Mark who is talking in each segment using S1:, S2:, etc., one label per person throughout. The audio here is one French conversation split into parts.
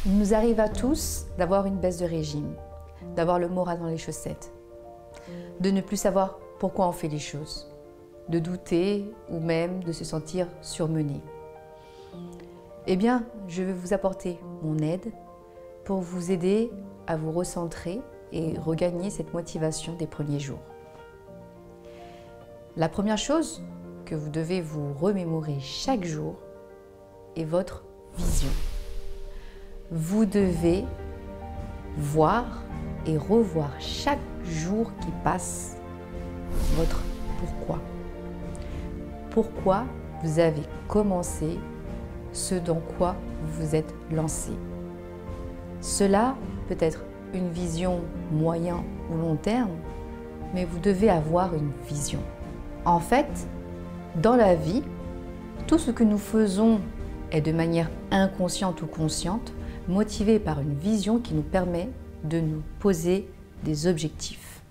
S1: Il nous arrive à tous d'avoir une baisse de régime, d'avoir le moral dans les chaussettes, de ne plus savoir pourquoi on fait les choses, de douter ou même de se sentir surmené. Eh bien, je vais vous apporter mon aide pour vous aider à vous recentrer et regagner cette motivation des premiers jours. La première chose que vous devez vous remémorer chaque jour est votre vision. Vous devez voir et revoir chaque jour qui passe votre pourquoi. Pourquoi vous avez commencé ce dans quoi vous vous êtes lancé. Cela peut être une vision moyen ou long terme, mais vous devez avoir une vision. En fait, dans la vie, tout ce que nous faisons est de manière inconsciente ou consciente, motivé par une vision qui nous permet de nous poser des objectifs.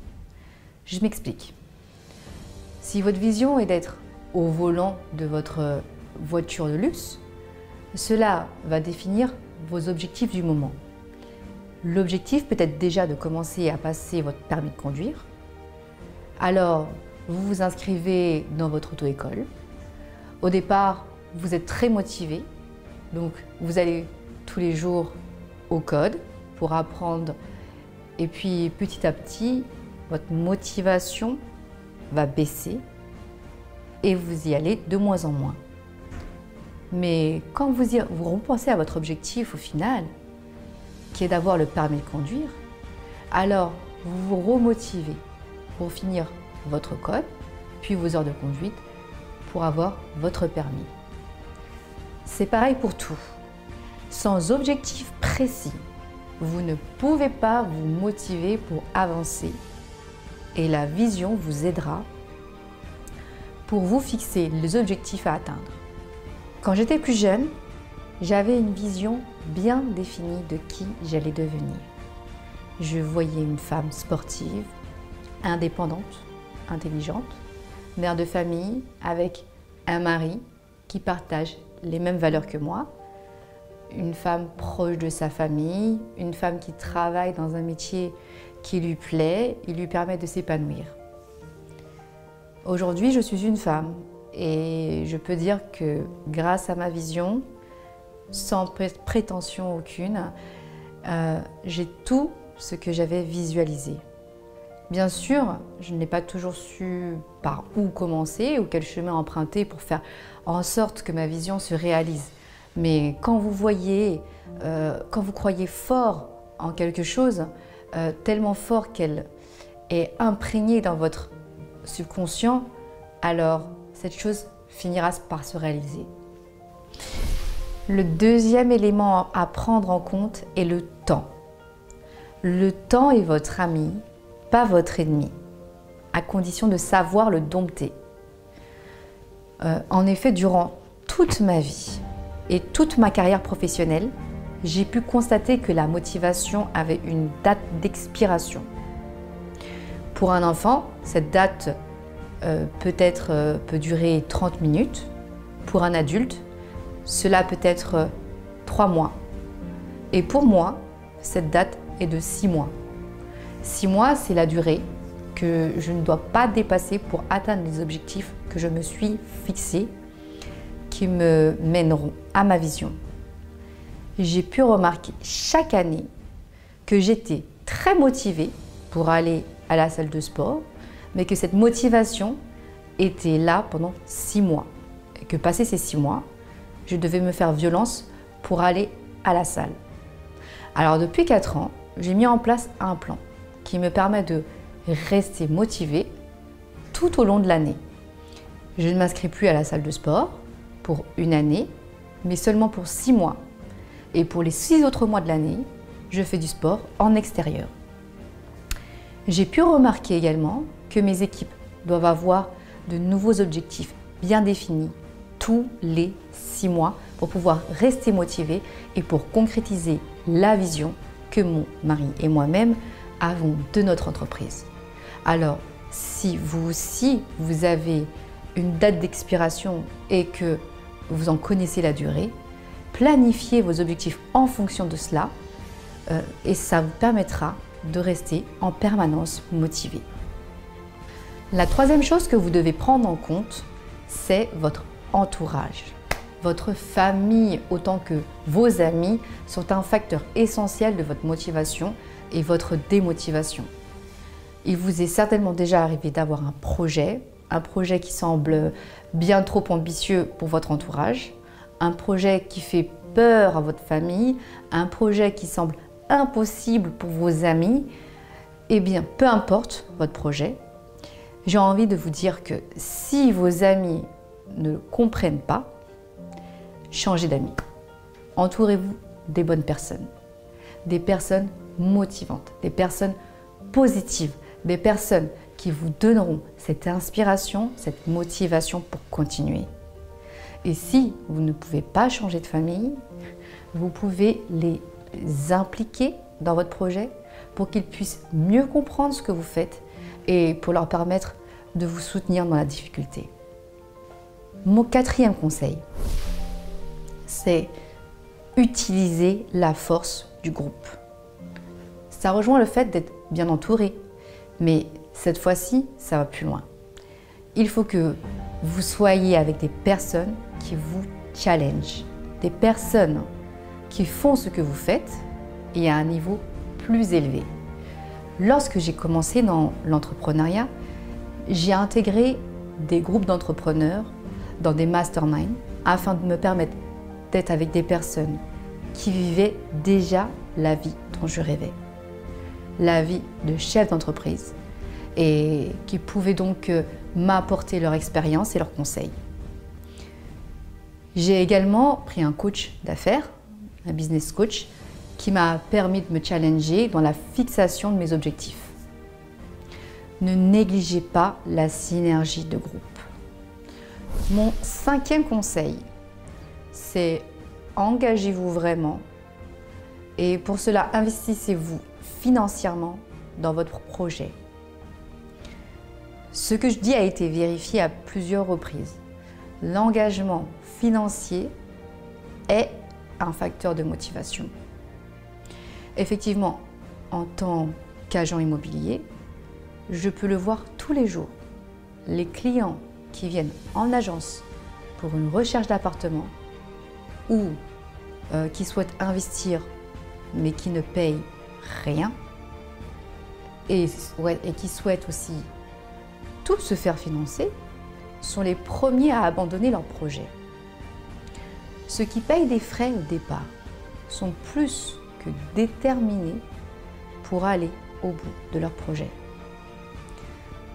S1: Je m'explique. Si votre vision est d'être au volant de votre voiture de luxe, cela va définir vos objectifs du moment. L'objectif peut être déjà de commencer à passer votre permis de conduire. Alors, vous vous inscrivez dans votre auto-école. Au départ, vous êtes très motivé, donc vous allez tous les jours au code pour apprendre. Et puis petit à petit, votre motivation va baisser et vous y allez de moins en moins. Mais quand vous repensez à votre objectif au final, qui est d'avoir le permis de conduire, alors vous vous remotivez pour finir votre code, puis vos heures de conduite pour avoir votre permis. C'est pareil pour tout. Sans objectif précis, vous ne pouvez pas vous motiver pour avancer et la vision vous aidera pour vous fixer les objectifs à atteindre. Quand j'étais plus jeune, j'avais une vision bien définie de qui j'allais devenir. Je voyais une femme sportive, indépendante, intelligente, mère de famille avec un mari qui partage les mêmes valeurs que moi, une femme proche de sa famille, une femme qui travaille dans un métier qui lui plaît et lui permet de s'épanouir. Aujourd'hui, je suis une femme et je peux dire que grâce à ma vision, sans prétention aucune, j'ai tout ce que j'avais visualisé. Bien sûr, je n'ai pas toujours su par où commencer ou quel chemin emprunter pour faire en sorte que ma vision se réalise. Mais quand vous voyez, quand vous croyez fort en quelque chose, tellement fort qu'elle est imprégnée dans votre subconscient, alors cette chose finira par se réaliser. Le deuxième élément à prendre en compte est le temps. Le temps est votre ami, pas votre ennemi, à condition de savoir le dompter. En effet, durant toute ma vie et toute ma carrière professionnelle, j'ai pu constater que la motivation avait une date d'expiration. Pour un enfant, cette date peut durer 30 minutes. Pour un adulte, cela peut être 3 mois. Et pour moi, cette date est de 6 mois. 6 mois, c'est la durée que je ne dois pas dépasser pour atteindre les objectifs que je me suis fixés, qui me mèneront à ma vision. J'ai pu remarquer chaque année que j'étais très motivée pour aller à la salle de sport, mais que cette motivation était là pendant 6 mois. Et que passé ces 6 mois, je devais me faire violence pour aller à la salle. Alors depuis 4 ans, j'ai mis en place un plan qui me permet de rester motivée tout au long de l'année. Je ne m'inscris plus à la salle de sport pour une année, mais seulement pour 6 mois. Et pour les 6 autres mois de l'année, je fais du sport en extérieur. J'ai pu remarquer également que mes équipes doivent avoir de nouveaux objectifs bien définis tous les 6 mois pour pouvoir rester motivés et pour concrétiser la vision que mon mari et moi-même avons de notre entreprise. Alors, si vous aussi, vous avez une date d'expiration et que vous en connaissez la durée, planifier vos objectifs en fonction de cela et ça vous permettra de rester en permanence motivé. La troisième chose que vous devez prendre en compte, c'est votre entourage. Votre famille, autant que vos amis, sont un facteur essentiel de votre motivation et votre démotivation. Il vous est certainement déjà arrivé d'avoir un projet qui semble bien trop ambitieux pour votre entourage, un projet qui fait peur à votre famille, un projet qui semble impossible pour vos amis. Eh bien, peu importe votre projet, j'ai envie de vous dire que si vos amis ne comprennent pas, changez d'amis. Entourez-vous des bonnes personnes, des personnes motivantes, des personnes positives, des personnes qui vous donneront cette inspiration, cette motivation pour continuer. Et si vous ne pouvez pas changer de famille, vous pouvez les impliquer dans votre projet pour qu'ils puissent mieux comprendre ce que vous faites et pour leur permettre de vous soutenir dans la difficulté. Mon quatrième conseil, c'est utiliser la force du groupe. Ça rejoint le fait d'être bien entouré, mais cette fois-ci, ça va plus loin. Il faut que vous soyez avec des personnes qui vous challengent, des personnes qui font ce que vous faites et à un niveau plus élevé. Lorsque j'ai commencé dans l'entrepreneuriat, j'ai intégré des groupes d'entrepreneurs dans des masterminds afin de me permettre d'être avec des personnes qui vivaient déjà la vie dont je rêvais, la vie de chef d'entreprise, et qui pouvaient donc m'apporter leur expérience et leurs conseils. J'ai également pris un coach d'affaires, un business coach, qui m'a permis de me challenger dans la fixation de mes objectifs. Ne négligez pas la synergie de groupe. Mon cinquième conseil, c'est engagez-vous vraiment et pour cela, investissez-vous financièrement dans votre projet. Ce que je dis a été vérifié à plusieurs reprises. L'engagement financier est un facteur de motivation. Effectivement, en tant qu'agent immobilier, je peux le voir tous les jours. Les clients qui viennent en agence pour une recherche d'appartement ou qui souhaitent investir mais qui ne payent rien et qui souhaitent aussi tout se faire financer, sont les premiers à abandonner leur projet. Ceux qui payent des frais au départ sont plus que déterminés pour aller au bout de leur projet.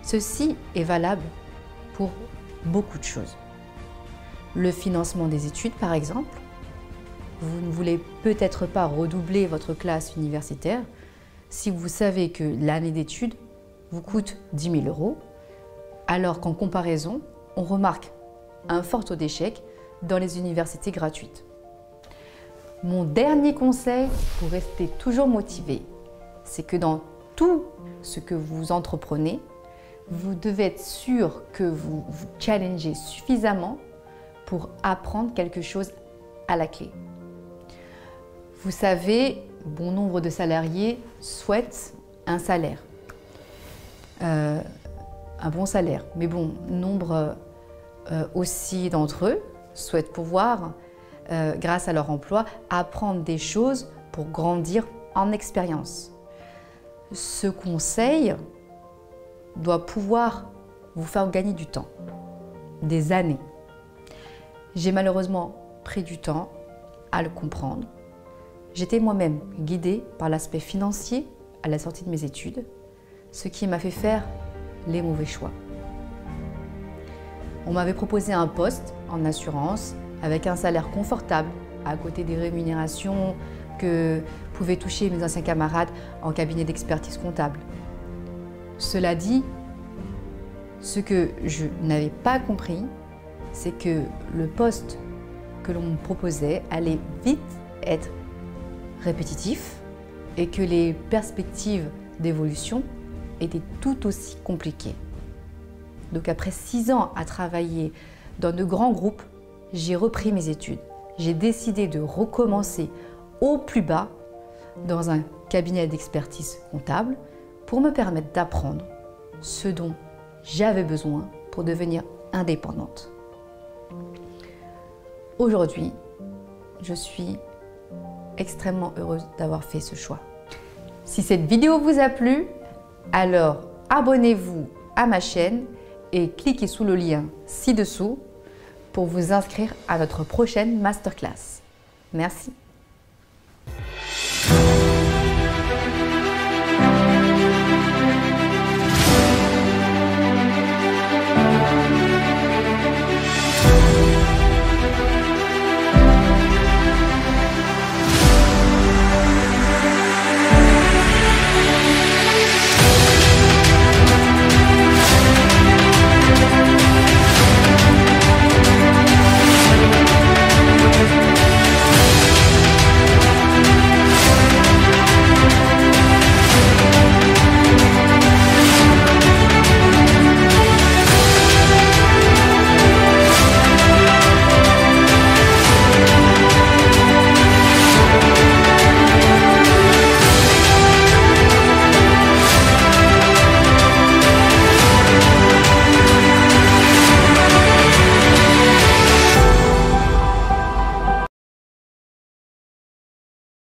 S1: Ceci est valable pour beaucoup de choses. Le financement des études, par exemple. Vous ne voulez peut-être pas redoubler votre classe universitaire si vous savez que l'année d'études vous coûte 10 000 €, alors qu'en comparaison, on remarque un fort taux d'échec dans les universités gratuites. Mon dernier conseil pour rester toujours motivé, c'est que dans tout ce que vous entreprenez, vous devez être sûr que vous vous challengez suffisamment pour apprendre quelque chose à la clé. Vous savez, bon nombre de salariés souhaitent un salaire, un bon salaire. Mais bon, nombre aussi d'entre eux souhaitent pouvoir, grâce à leur emploi, apprendre des choses pour grandir en expérience. Ce conseil doit pouvoir vous faire gagner du temps, des années. J'ai malheureusement pris du temps à le comprendre. J'étais moi-même guidée par l'aspect financier à la sortie de mes études, ce qui m'a fait faire les mauvais choix. On m'avait proposé un poste en assurance avec un salaire confortable à côté des rémunérations que pouvaient toucher mes anciens camarades en cabinet d'expertise comptable. Cela dit, ce que je n'avais pas compris, c'est que le poste que l'on me proposait allait vite être répétitif et que les perspectives d'évolution étaient tout aussi compliquées. Donc après 6 ans à travailler dans de grands groupes, j'ai repris mes études. j'ai décidé de recommencer au plus bas dans un cabinet d'expertise comptable pour me permettre d'apprendre ce dont j'avais besoin pour devenir indépendante. Aujourd'hui, je suis extrêmement heureuse d'avoir fait ce choix. Si cette vidéo vous a plu, alors abonnez-vous à ma chaîne et cliquez sous le lien ci-dessous pour vous inscrire à notre prochaine masterclass. Merci.